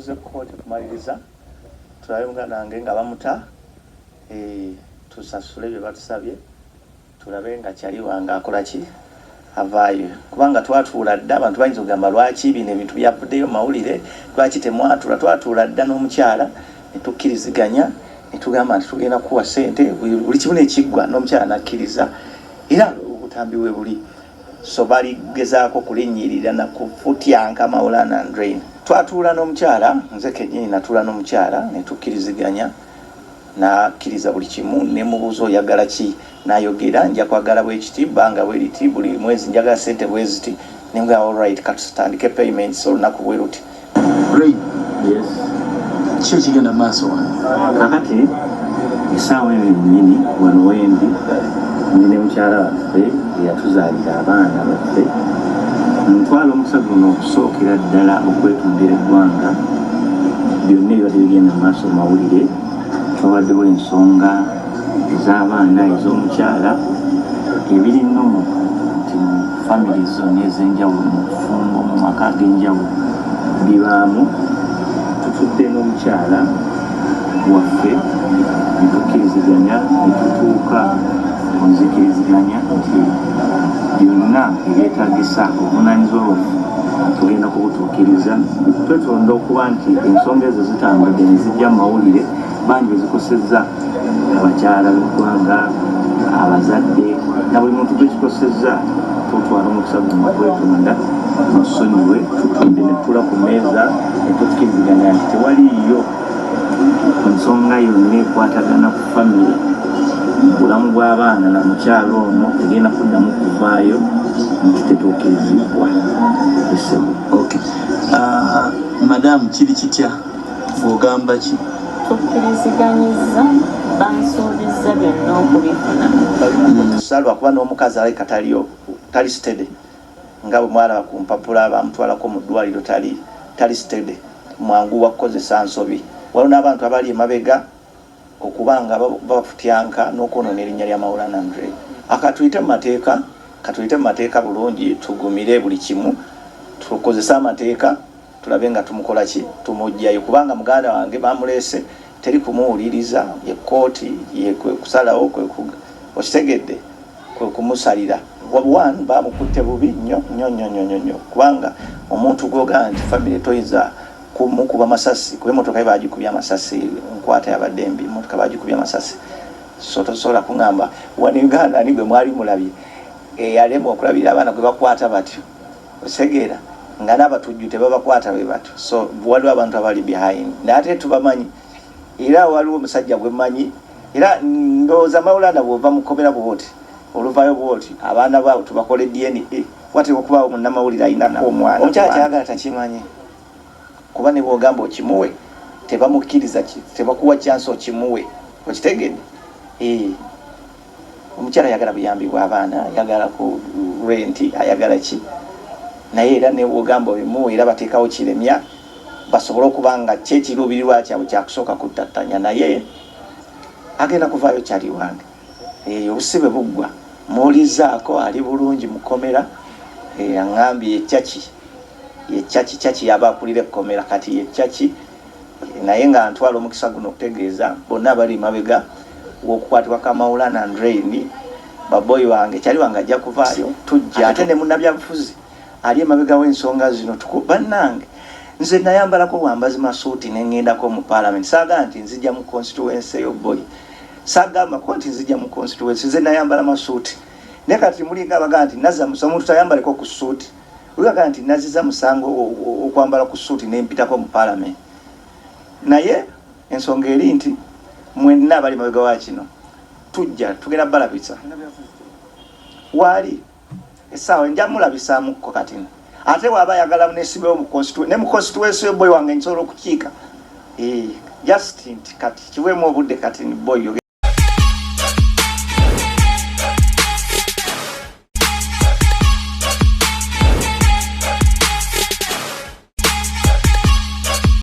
tuze kooti kumaliriza tulabe muganda wange nga bamuta tusasule bye batusabye tulabe nga kyali wange akola ki avaayo kubanga twatuula dda abantu bayinza okugamba lwaki bino ebintu byavuddeyo mawulire lwaki temwatula twatuula dda n'omukyala ne tukkiriziganya ne tugamba nti tugenda kuwa ssente buli kimu nekiggwa n'omukyala nakkiriza era obutambi we buli so baligezaako kulinnyirira na kufutyanka Maurana and Drain twatuula n'omukyala nze kennyini natuula n'omukyala ne tukkiriziganya nakkiriza buli kimu ne mubuuza oyagala ki n'ayogera nja kwagala bwekiti bbanga bweriti buli mwezi njagala ssente bweziti nenga alright katutandike payments olunaku bwe luti yes kyo kigenda maaso kakati essaawa eyo yennyini wano wendi ndine mukyala waffe eyatuzaalira abaana baffe mutwala omukisa guno okusookera ddala okwetondera eggwanga byonna ebibadde bigenda maaso mawulire twabaddewo ensonga ez'abaana ez'omukyala ebiri nnomu nti mu famire zonna ez'enjawulo mu kufumbo mu maka ag'enjawulo bibaamu tutudde n'omukyala waffe ne tukkiriziganya ne tutuuka kunzikiriziganya nti byonna ebyetaagisa obuvunanyizibwa waffe tugenda kubutuukiriza twetonda okuba nti ensonga ezo zitambudde ne zijja mu mawulire bangi bezikosezza abakyala b'eggwanga abazadde na buli muntu gwekikosezza tutwala omukisa guno kwetonda nosonyiwe tutumbe ne tutula ku mmeeza ne tukkiriziganya nti tewaliiyo ensonga yonna ekwatagana ku famire bulamu bw'abaana na mukyalo ono egenda kuddamu kuvaayo nti tetuukirizibwa esebo madamu kiri kitya ogamba ki tukkiriziganyiza bansuubiza byonna okubifuna tusalwa kuba n'omukazi alabika tali stede nga bwe mwalaba ku mpapula bamutwalako mu ddwaliro tali stede mwangu wakukozesa nsobi waliwo n'abantu abali emabega okubanga bafutyanka n'okwonoona erinnya lya Maurana and Drain akatuyite mu mateeka bulungi tugumire buli kimu tukozese amateeka tulabe nga tumukola ki tumugjayo kubanga muganda wange bamuleese teri kumuwuliriza yekooti kusalawo okitegedde kumusalira one bamukutte bubi nnyo kubanga omuntu gwogaa nti famire toyinza kumukuba masasi kuba emotoka ye bagikubya amasasi nkwata yabadde mbi emotoka bagikubya amasasi so tosobola kuŋŋamba wano Uganda ni gwe mwali mulabye eyalema okulabira abaana gwe bakwata batyo osegeera nga n'abatujju tebabakwata bwe batyo so waliwo abantu abali behind naye ate tubamanyi era waliwo omusajja gwe mmanyi era ndowooza Maurana bw'ova mukomera bwoti oluvayo bwoti abaana baabo tubakola DNA wateeka okubaawo munnamawulire ayina omwana omukyala kyayagala takimanyi kuba ne bw'ogamba okimuwe tebamukkiriza tebakuwa kyansi okimuwe okitegedde omukyala ayagala buyambi bw'abaana ayagala ku renti ayagala ki naye era ne bw'ogamba obimuwe era bateekawo kiremya basobole okuba nga kyekiruubirirwa kyabwe kyakusooka kuttattanya naye agenda kuvaayo kyali wange obusibe buggwa muwulizaako ali bulungi mukomera aŋŋambye yekyaki yaba akulira ekkomera kati yekyaki naye nga ntwala omukisa guno okutegeeza bonna bali mabega w'okukwatibwa ka Maurana and Drain baboyi wange kyali wange ajja kuvaayo tujja ate ne munnabyabufuzi ali emabega w'ensonga zino bannange nze nayambalako bwambazi masuuti neŋŋendako mu parliament saaga nti nzija mu constituency eyo boyi saagambako nti nzija mu constituency nze nayambala masuuti naye kati mulinga abagaa nti nazza omuntu tayambaleko ku suuti uligaga nti naziza musango okwambala ku suuti nempitako mu parliament naye ensonga eri nti mwenna abali mabega wa kino tujja tugenda balabisa waali essaawa nja mulabisaamuko kati ate waba ayagala nesibewo ne mu constituency boy wange nsobola okukiika just nti kati kiweemu obudde kati boy